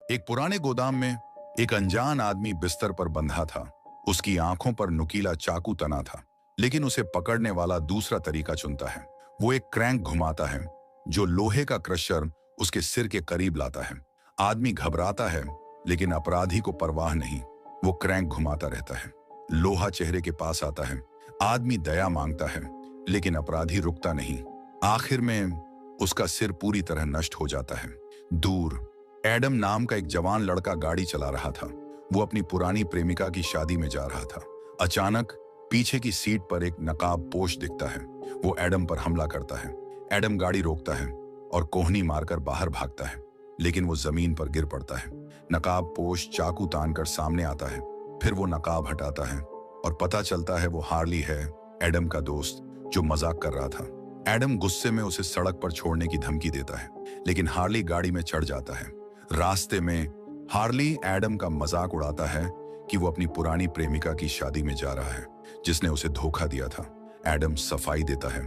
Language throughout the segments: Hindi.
एक पुराने गोदाम में एक अनजान आदमी बिस्तर पर बंधा था। उसकी आंखों पर नुकीला चाकू तना था, लेकिन उसे पकड़ने वाला दूसरा तरीका चुनता है। वो एक क्रैंक घुमाता है जो लोहे का क्रशर उसके सिर के करीब लाता है। आदमी घबराता है, लेकिन अपराधी को परवाह नहीं। वो क्रैंक घुमाता रहता है। लोहा चेहरे के पास आता है। आदमी दया मांगता है, लेकिन अपराधी रुकता नहीं। आखिर में उसका सिर पूरी तरह नष्ट हो जाता है। दूर एडम नाम का एक जवान लड़का गाड़ी चला रहा था। वो अपनी पुरानी प्रेमिका की शादी में जा रहा था। अचानक पीछे की सीट पर एक नकाबपोश दिखता है। वो एडम पर हमला करता है। एडम गाड़ी रोकता है और कोहनी मारकर बाहर भागता है, लेकिन वो जमीन पर गिर पड़ता है। नकाबपोश चाकू तानकर सामने आता है। फिर वो नकाब हटाता है और पता चलता है वो हार्ली है, एडम का दोस्त, जो मजाक कर रहा था। एडम गुस्से में उसे सड़क पर छोड़ने की धमकी देता है, लेकिन हार्ली गाड़ी में चढ़ जाता है। रास्ते में हार्ली एडम का मजाक उड़ाता है कि वो अपनी पुरानी प्रेमिका की शादी में जा रहा है, जिसने उसे धोखा दिया था। एडम सफाई देता है,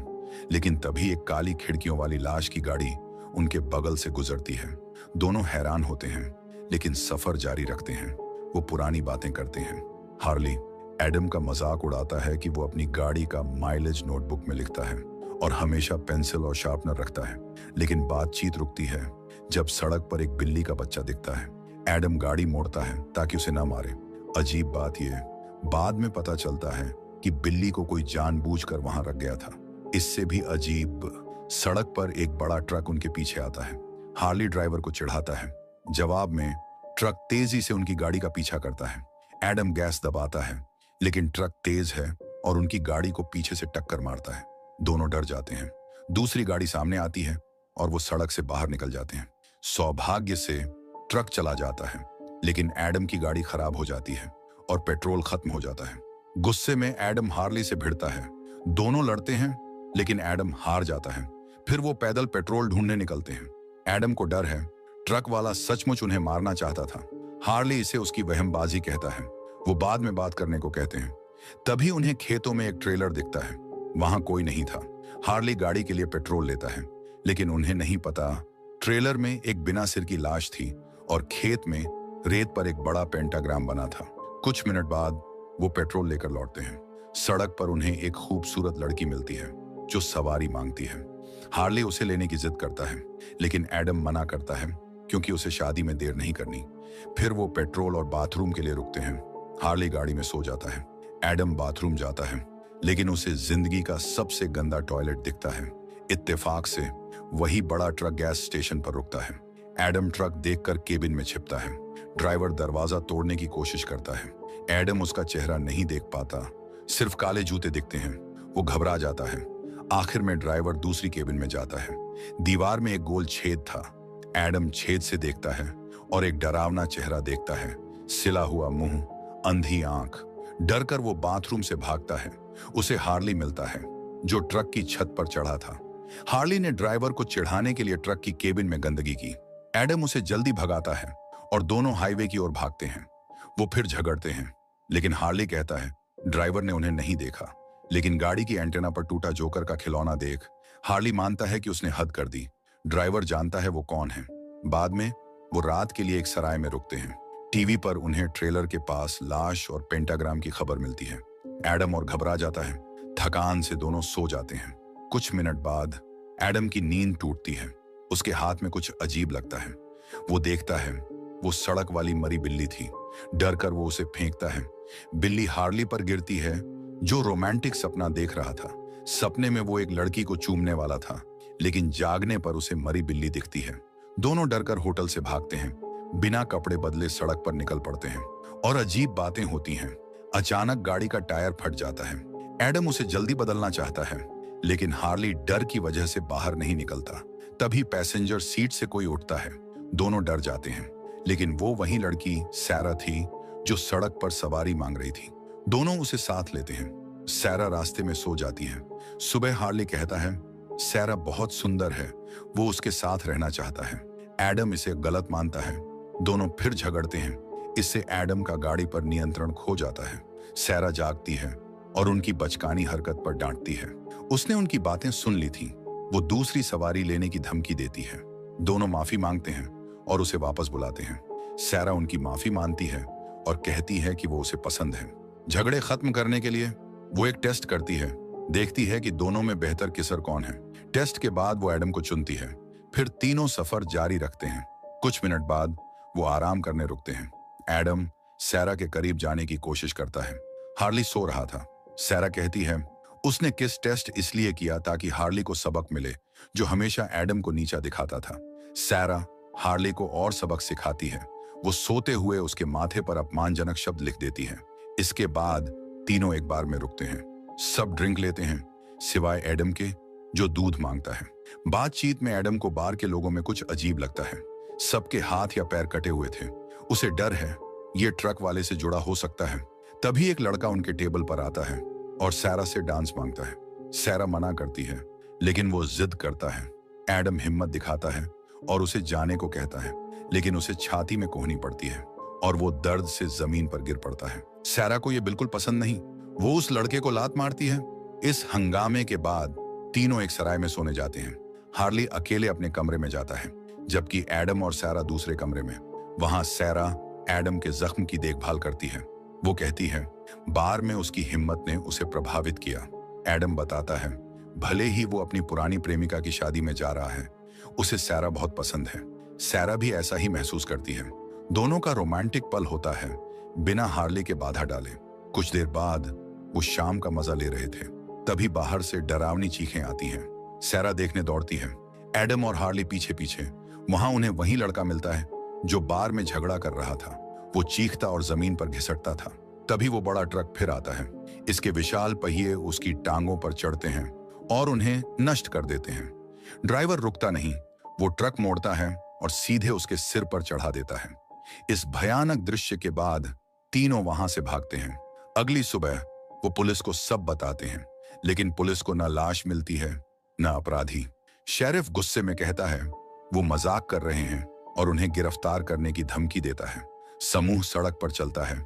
लेकिन तभी एक काली खिड़कियों वाली लाश की गाड़ी उनके बगल से गुजरती है। दोनों हैरान होते हैं, लेकिन सफर जारी रखते हैं। वो पुरानी बातें करते हैं। हार्ली एडम का मजाक उड़ाता है कि वो अपनी गाड़ी का माइलेज नोटबुक में लिखता है और हमेशा पेंसिल और शार्पनर रखता है। लेकिन बातचीत रुकती है जब सड़क पर एक बिल्ली का बच्चा दिखता है। एडम गाड़ी मोड़ता है ताकि उसे ना मारे। अजीब बात यह बाद में पता चलता है कि बिल्ली को कोई जानबूझकर वहां रख गया था। इससे भी अजीब, सड़क पर एक बड़ा ट्रक उनके पीछे आता है। हार्ली ड्राइवर को चिढ़ाता है। जवाब में ट्रक तेजी से उनकी गाड़ी का पीछा करता है। एडम गैस दबाता है, लेकिन ट्रक तेज है और उनकी गाड़ी को पीछे से टक्कर मारता है। दोनों डर जाते हैं। दूसरी गाड़ी सामने आती है और वो सड़क से बाहर निकल जाते हैं। सौभाग्य से ट्रक चला जाता है, लेकिन एडम की गाड़ी खराब हो जाती है और पेट्रोल खत्म हो जाता है। गुस्से में एडम हार्ली से भिड़ता है। दोनों लड़ते हैं, लेकिन एडम हार जाता है। फिर वो पैदल पेट्रोल ढूंढने निकलते हैं। एडम को डर है, ट्रक वाला सचमुच उन्हें मारना चाहता था। हार्ली इसे उसकी वहमबाजी कहता है। वो बाद में बात करने को कहते हैं। तभी उन्हें खेतों में एक ट्रेलर दिखता है। वहां कोई नहीं था। हार्ली गाड़ी के लिए पेट्रोल लेता है, लेकिन उन्हें नहीं पता ट्रेलर में एक बिना सिर की लाश थी और खेत में रेत पर एक बड़ा पेंटाग्राम बना था। कुछ मिनट बाद वो पेट्रोल लेकर लौटते हैं। सड़क पर उन्हें एक खूबसूरत लड़की मिलती है जो सवारी मांगती है। हार्ली उसे लेने की जिद करता है, लेकिन एडम मना करता है क्योंकि उसे शादी में देर नहीं करनी। फिर वो पेट्रोल और बाथरूम के लिए रुकते हैं। हार्ली गाड़ी में सो जाता है। एडम बाथरूम जाता है, लेकिन उसे जिंदगी का सबसे गंदा टॉयलेट दिखता है। इत्तेफाक से वही बड़ा ट्रक गैस स्टेशन पर रुकता है। एडम ट्रक देखकर केबिन में छिपता है। ड्राइवर दरवाजा तोड़ने की कोशिश करता है। एडम उसका चेहरा नहीं देख पाता, सिर्फ काले जूते दिखते हैं। वो घबरा जाता है। आखिर में ड्राइवर दूसरी केबिन में जाता है। दीवार में एक गोल छेद था। एडम छेद से देखता है और एक डरावना चेहरा देखता है। सिला हुआ मुंह, अंधी आंख। डर कर वो बाथरूम से भागता है। उसे हार्ली मिलता है, जो ट्रक की छत पर चढ़ा था। हार्ली ने ड्राइवर को चिढ़ाने के लिए ट्रक की केबिन में गंदगी की। एडम उसे जल्दी भगाता है और दोनों हाईवे की ओर भागते हैं। वो फिर झगड़ते हैं, लेकिन हार्ली कहता है ड्राइवर ने उन्हें नहीं देखा। लेकिन गाड़ी की एंटेना पर टूटा जोकर का खिलौना देख हार्ली मानता है कि उसने हद कर दी। ड्राइवर जानता है वो कौन है। बाद में वो रात के लिए एक सराय में रुकते हैं। टीवी पर उन्हें ट्रेलर के पास लाश और पेंटाग्राम की खबर मिलती है। एडम और घबरा जाता है। थकान से दोनों सो जाते हैं। कुछ मिनट बाद एडम की नींद टूटती है। उसके हाथ में कुछ अजीब लगता है। वो देखता है वो सड़क वाली मरी बिल्ली थी। डर कर वो उसे फेंकता है। बिल्ली हार्ली पर गिरती है, जो रोमांटिक सपना देख रहा था। सपने में वो एक लड़की को चूमने वाला था, लेकिन जागने पर उसे मरी बिल्ली दिखती है। दोनों डरकर होटल से भागते हैं। बिना कपड़े बदले सड़क पर निकल पड़ते हैं और अजीब बातें होती हैं। अचानक गाड़ी का टायर फट जाता है। एडम उसे जल्दी बदलना चाहता है, लेकिन हार्ली डर की वजह से बाहर नहीं निकलता। तभी पैसेंजर सीट से कोई उठता है। दोनों डर जाते हैं, लेकिन वो वही लड़की सैरा थी जो सड़क पर सवारी मांग रही थी। दोनों उसे साथ लेते हैं। सैरा रास्ते में सो जाती है। सुबह हार्ली कहता है सैरा बहुत सुंदर है, वो उसके साथ रहना चाहता है। एडम इसे गलत मानता है। दोनों फिर झगड़ते हैं। इससे एडम का गाड़ी पर नियंत्रण खो जाता है। सैरा जागती है और उनकी बचकानी हरकत पर डांटती है। उसने उनकी बातें सुन ली थी। वो दूसरी सवारी लेने की धमकी देती है। दोनों माफी मांगते हैं और उसे वापस बुलाते हैं। सैरा उनकी माफी मानती है और कहती है कि वो उसे पसंद है। झगड़े खत्म करने के लिए वो एक टेस्ट करती है, देखती है कि दोनों में बेहतर किसर कौन है। टेस्ट के बाद वो एडम को चुनती है। फिर तीनों सफर जारी रखते हैं। कुछ मिनट बाद वो आराम करने रुकते हैं। एडम सैरा के करीब जाने की कोशिश करता है। हार्ली सो रहा था। सैरा कहती है उसने किस टेस्ट इसलिए किया ताकि हार्ली को सबक मिले, जो हमेशा एडम को नीचा दिखाता था। सैरा हार्ली को और सबक सिखाती है। वो सोते हुए उसके माथे पर अपमानजनक शब्द लिख देती है। इसके बाद तीनों एक बार में रुकते हैं। सब ड्रिंक लेते हैं सिवाय एडम के, जो दूध मांगता है। बातचीत में एडम को बार के लोगों में कुछ अजीब लगता है। सबके हाथ या पैर कटे हुए थे। उसे डर है ये ट्रक वाले से जुड़ा हो सकता है। तभी एक लड़का उनके टेबल पर आता है और सैरा से डांस मांगता है। सैरा मना करती है, लेकिन वो जिद करता है। एडम हिम्मत दिखाता है और उसे जाने को कहता है, लेकिन उसे छाती में कोहनी पड़ती है और वो दर्द से जमीन पर गिर पड़ता है। सैरा को ये बिल्कुल पसंद नहीं। वो उस लड़के को लात मारती है। इस हंगामे के बाद तीनों एक सराय में सोने जाते हैं। हार्ली अकेले अपने कमरे में जाता है, जबकि एडम और सैरा दूसरे कमरे में। वहां सैरा एडम के जख्म की देखभाल करती है। वो कहती है बार में उसकी हिम्मत ने उसे प्रभावित किया। एडम बताता है भले ही वो अपनी पुरानी प्रेमिका की शादी में जा रहा है, उसे सैरा बहुत पसंद है। सैरा भी ऐसा ही महसूस करती है। दोनों का रोमांटिक पल होता है बिना हार्ली के बाधा डाले। कुछ देर बाद वो शाम का मजा ले रहे थे, तभी बाहर से डरावनी चीखें आती हैं। सैरा देखने दौड़ती है। एडम और हार्ली पीछे पीछे। वहां उन्हें वही लड़का मिलता है जो बार में झगड़ा कर रहा था। वो चीखता और जमीन पर घिसटता था। तभी वो बड़ा ट्रक फिर आता है। इसके विशाल पहिए उसकी टांगों पर चढ़ते हैं और उन्हें नष्ट कर देते हैं। ड्राइवर रुकता नहीं। वो ट्रक मोड़ता है और सीधे उसके सिर पर चढ़ा देता है। इस भयानक दृश्य के बाद तीनों वहां से भागते हैं। अगली सुबह वो पुलिस को सब बताते हैं, लेकिन पुलिस को न लाश मिलती है न अपराधी। शेरिफ गुस्से में कहता है वो मजाक कर रहे हैं और उन्हें गिरफ्तार करने की धमकी देता है। समूह सड़क पर चलता है,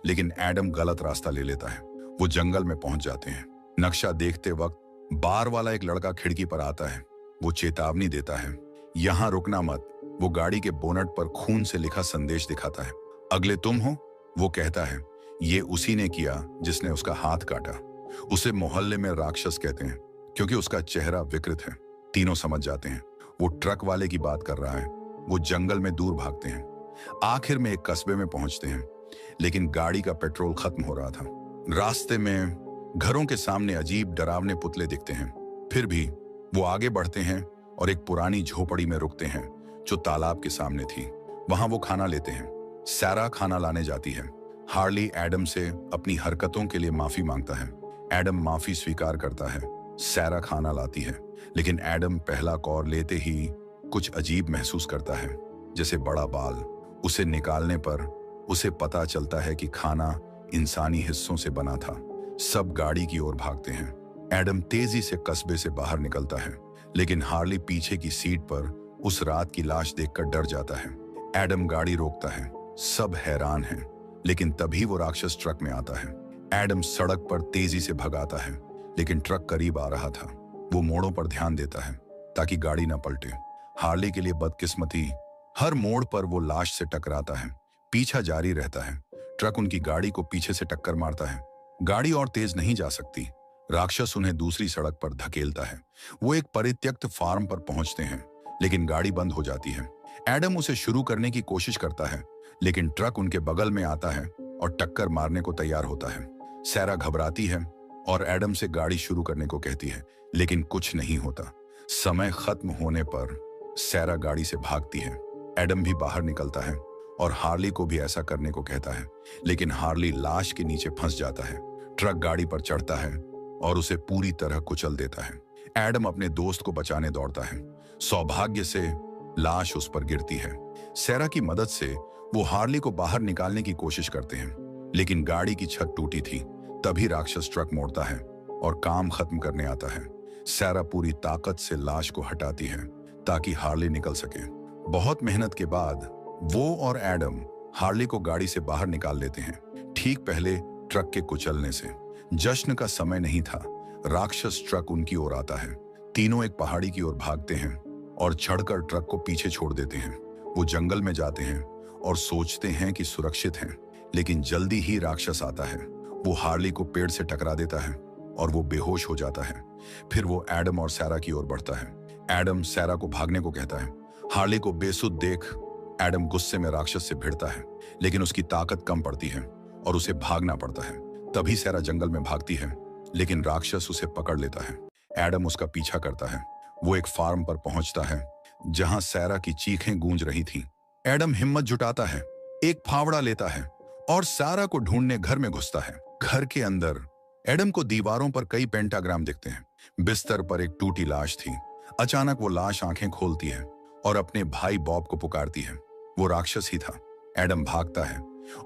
लेकिन एडम गलत रास्ता ले लेता है। वो जंगल में पहुंच जाते हैं। नक्शा देखते वक्त बार वाला एक लड़का खिड़की पर आता है। वो चेतावनी देता है यहां रुकना मत। वो गाड़ी के बोनट पर खून से लिखा संदेश दिखाता है। अगले तुम हो? वो कहता है ये उसी ने किया जिसने उसका हाथ काटा। उसे मोहल्ले में राक्षस कहते हैं क्योंकि उसका चेहरा विकृत है। तीनों समझ जाते हैं वो ट्रक वाले की बात कर रहा है। वो जंगल में दूर भागते हैं। आखिर में एक कस्बे में पहुंचते हैं, लेकिन गाड़ी का पेट्रोल खत्म हो रहा था। रास्ते में घरों के सामने अजीब डरावने पुतले दिखते हैं। फिर भी वो आगे बढ़ते हैं और एक पुरानी झोपड़ी में रुकते हैं जो तालाब के सामने थी। वहां वो खाना लेते हैं। सैरा खाना लाने जाती है। हार्ली एडम से अपनी हरकतों के लिए माफी मांगता है। एडम माफी स्वीकार करता है। सैरा खाना लाती है, लेकिन एडम पहला कौर लेते ही कुछ अजीब महसूस करता है, जैसे बड़ा बाल। उसे निकालने पर उसे पता चलता है कि खाना इंसानी हिस्सों से बना था। सब गाड़ी की ओर भागते हैं। एडम तेजी से कस्बे से बाहर निकलता है, लेकिन हार्ली पीछे की सीट पर उस रात की लाश देखकर डर जाता है। एडम गाड़ी रोकता है। सब हैरान हैं, लेकिन तभी वो राक्षस ट्रक में आता है। एडम सड़क पर तेजी से भगाता है, लेकिन ट्रक करीब आ रहा था। वो मोड़ों पर ध्यान देता है ताकि गाड़ी न पलटे। हार्ली के लिए बदकिस्मती, हर मोड़ पर वो लाश से टकराता है। पीछा जारी रहता है। ट्रक उनकी गाड़ी को पीछे से टक्कर मारता है। गाड़ी और तेज नहीं जा सकती। राक्षस उन्हें दूसरी सड़क पर धकेलता है। वो एक परित्यक्त फार्म पर पहुंचते हैं, लेकिन गाड़ी बंद हो जाती है। एडम उसे शुरू करने की कोशिश करता है, लेकिन ट्रक उनके बगल में आता है और टक्कर मारने को तैयार होता है। सैरा घबराती है और एडम से गाड़ी शुरू करने को कहती है, लेकिन कुछ नहीं होता। समय खत्म होने पर सैरा गाड़ी से भागती है। एडम भी बाहर निकलता है और हार्ली को भी ऐसा करने को कहता है, लेकिन हार्ली लाश के नीचे फंस जाता है। ट्रक गाड़ी पर चढ़ता है और उसे पूरी तरह कुचल देता है। एडम अपने दोस्त को बचाने दौड़ता है। सौभाग्य से लाश उस पर गिरती है। सैरा की मदद से वो हार्ली को बाहर निकालने की कोशिश करते हैं, लेकिन गाड़ी की छत टूटी थी। तभी राक्षस ट्रक मोड़ता है और काम खत्म करने आता है। सैरा पूरी ताकत से लाश को हटाती है ताकि हार्ली निकल सके। बहुत मेहनत के बाद वो और एडम हार्ली को गाड़ी से बाहर निकाल लेते हैं, ठीक पहले ट्रक के कुचलने से। जश्न का समय नहीं था। राक्षस ट्रक उनकी ओर आता है। तीनों एक पहाड़ी की ओर भागते हैं और चढ़कर ट्रक को पीछे छोड़ देते हैं। वो जंगल में जाते हैं और सोचते हैं कि सुरक्षित हैं, लेकिन जल्दी ही राक्षस आता है। वो हार्ली को पेड़ से टकरा देता है और वो बेहोश हो जाता है। फिर वो एडम और सैरा की ओर बढ़ता है। एडम सैरा को भागने को कहता है। हार्ली को बेसुध देख एडम गुस्से में राक्षस से भिड़ता है, लेकिन उसकी ताकत कम पड़ती है और उसे भागना पड़ता है। तभी सैरा जंगल में भागती है, लेकिन राक्षस उसे पकड़ लेता है। एडम उसका पीछा करता है। वो एक फार्म पर पहुंचता है जहां सैरा की चीखें गूंज रही थी। एडम हिम्मत जुटाता है, एक फावड़ा लेता है और सैरा को ढूंढने घर में घुसता है। घर के अंदर एडम को दीवारों पर कई पेंटाग्राम दिखते हैं। बिस्तर पर एक टूटी लाश थी। अचानक वो लाश आंखें खोलती है और अपने भाई बॉब को पुकारती है। वो राक्षस ही था। एडम भागता है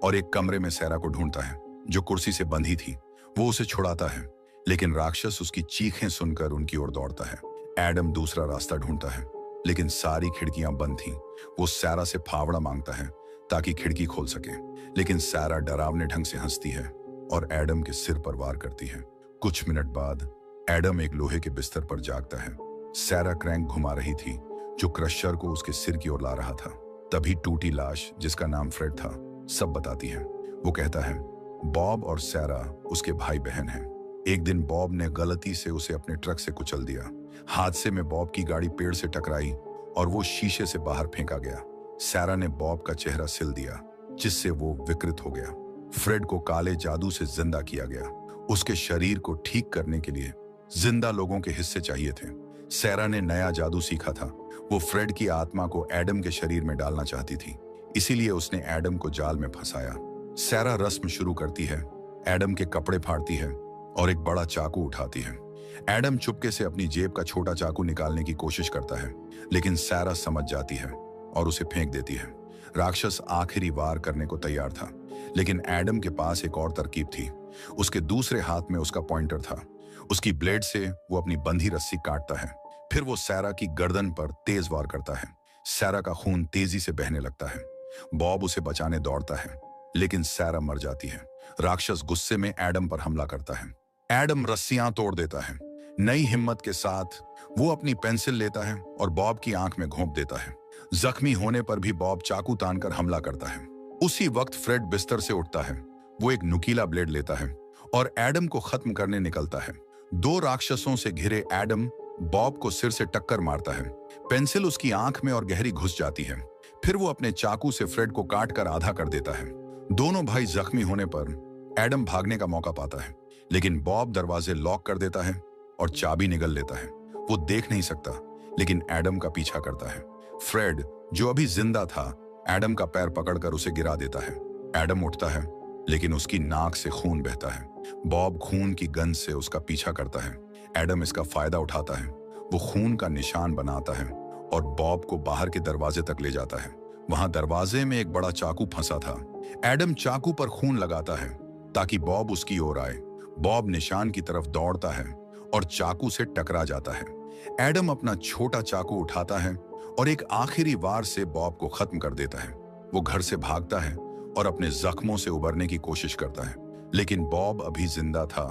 और एक कमरे में सैरा को ढूंढता है, जो कुर्सी से बंधी थी। वो उसे छुड़ाता है, लेकिन राक्षस उसकी चीखें सुनकर उनकी ओर दौड़ता है। एडम दूसरा रास्ता ढूंढता है, लेकिन सारी खिड़कियां बंद थीं। वो सैरा से फावड़ा मांगता है ताकि खिड़की खोल सके, लेकिन सैरा डरावने ढंग से हंसती है और एडम के सिर पर वार करती है। कुछ मिनट बाद एडम एक लोहे के बिस्तर पर जागता है। सैरा क्रैंक घुमा रही थी, जो क्रशर को उसके सिर की ओर ला रहा था। तभी टूटी लाश, जिसका नाम फ्रेड था, सब बताती है। वो कहता है बॉब और सैरा उसके भाई बहन हैं। एक दिन बॉब ने गलती से उसे अपने ट्रक से कुचल दिया। हादसे में बॉब की गाड़ी पेड़ से टकराई और वो शीशे से बाहर फेंका गया। सैरा ने बॉब का चेहरा सिल दिया, जिससे वो विकृत हो गया। फ्रेड को काले जादू से जिंदा किया गया। उसके शरीर को ठीक करने के लिए जिंदा लोगों के हिस्से चाहिए थे। सैरा ने नया जादू सीखा था। वो फ्रेड की आत्मा को एडम के शरीर में डालना चाहती थी, इसीलिए उसने एडम को जाल में फंसाया। सैरा रस्म शुरू करती है, एडम के कपड़े फाड़ती है और एक बड़ा चाकू उठाती है। एडम चुपके से अपनी जेब का छोटा चाकू निकालने की कोशिश करता है, लेकिन सैरा समझ जाती है और उसे फेंक देती है। राक्षस आखिरी वार करने को तैयार था, लेकिन एडम के पास एक और तरकीब थी। उसके दूसरे हाथ में उसका पॉइंटर था। उसकी ब्लेड से वो अपनी बंधी रस्सी काटता है। फिर वो सैरा की गर्दन पर तेज वार करता है। सैरा का खून तेजी से बहने लगता है। बॉब उसे बचाने दौड़ता है, लेकिन सैरा मर जाती है। राक्षस गुस्से में एडम पर हमला करता है। एडम रस्सियां तोड़ देता है। नई हिम्मत के साथ वो अपनी पेंसिल लेता है और बॉब की आंख में घोंप देता है। जख्मी होने पर भी बॉब चाकू तानकर हमला करता है। उसी वक्त फ्रेड बिस्तर से उठता है। वो एक नुकीला ब्लेड लेता है और एडम को खत्म करने निकलता है। दो राक्षसों से घिरे एडम बॉब को सिर से टक्कर मारता है। पेंसिल उसकी आंख में और गहरी घुस जाती है। फिर वो अपने चाकू से फ्रेड को काट कर आधा कर देता है। दोनों भाई जख्मी होने पर एडम भागने का मौका पाता है, लेकिन बॉब दरवाजे लॉक कर देता है और चाबी निगल लेता है। वो देख नहीं सकता, लेकिन एडम का पीछा करता है। फ्रेड, जो अभी जिंदा था, एडम का पैर पकड़कर उसे गिरा देता है। एडम उठता है, लेकिन उसकी नाक से खून बहता है। बॉब खून की गंध से उसका पीछा करता है। एडम इसका फायदा उठाता है। वो खून का निशान बनाता है और बॉब को बाहर के दरवाजे तक ले जाता है। वहां दरवाजे में एक बड़ा चाकू फंसा था। एडम चाकू पर खून लगाता है ताकि बॉब उसकी ओर आए। बॉब निशान की तरफ दौड़ता है और चाकू से टकरा जाता है। एडम अपना छोटा चाकू उठाता है और एक आखिरी वार से बॉब को खत्म कर देता है। वो घर से भागता है और अपने जख्मों से उबरने की कोशिश करता है, लेकिन बॉब अभी जिंदा था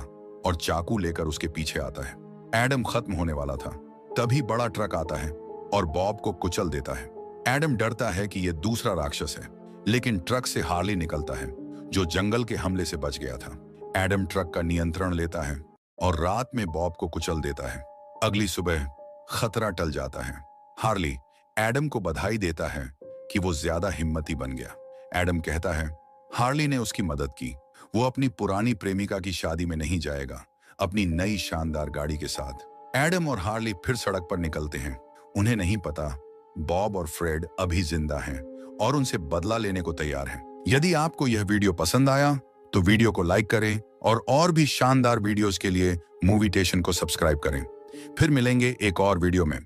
और चाकू लेकर उसके पीछे आता है। एडम खत्म होने वाला था, तभी बड़ा ट्रक आता है और बॉब को कुचल देता है। एडम डरता है कि यह दूसरा राक्षस है, लेकिन ट्रक से हार्ली निकलता है, जो जंगल के हमले से बच गया था। एडम ट्रक का नियंत्रण लेता है और रात में बॉब को कुचल देता है। अगली सुबह खतरा टल जाता है। हार्ली एडम को बधाई देता है कि वो ज्यादा हिम्मती बन गया। एडम कहता है हार्ली ने उसकी मदद की। वो अपनी पुरानी प्रेमिका की शादी में नहीं जाएगा, अपनी नई शानदार गाड़ी के साथ। एडम और हार्ली फिर सड़क पर निकलते हैं। उन्हें नहीं पता बॉब और फ्रेड अभी जिंदा हैं और उनसे बदला लेने को तैयार हैं। यदि आपको यह वीडियो पसंद आया तो वीडियो को लाइक करें और भी शानदार वीडियोस के लिए मूवीटेशन को सब्सक्राइब करें। फिर मिलेंगे एक और वीडियो में।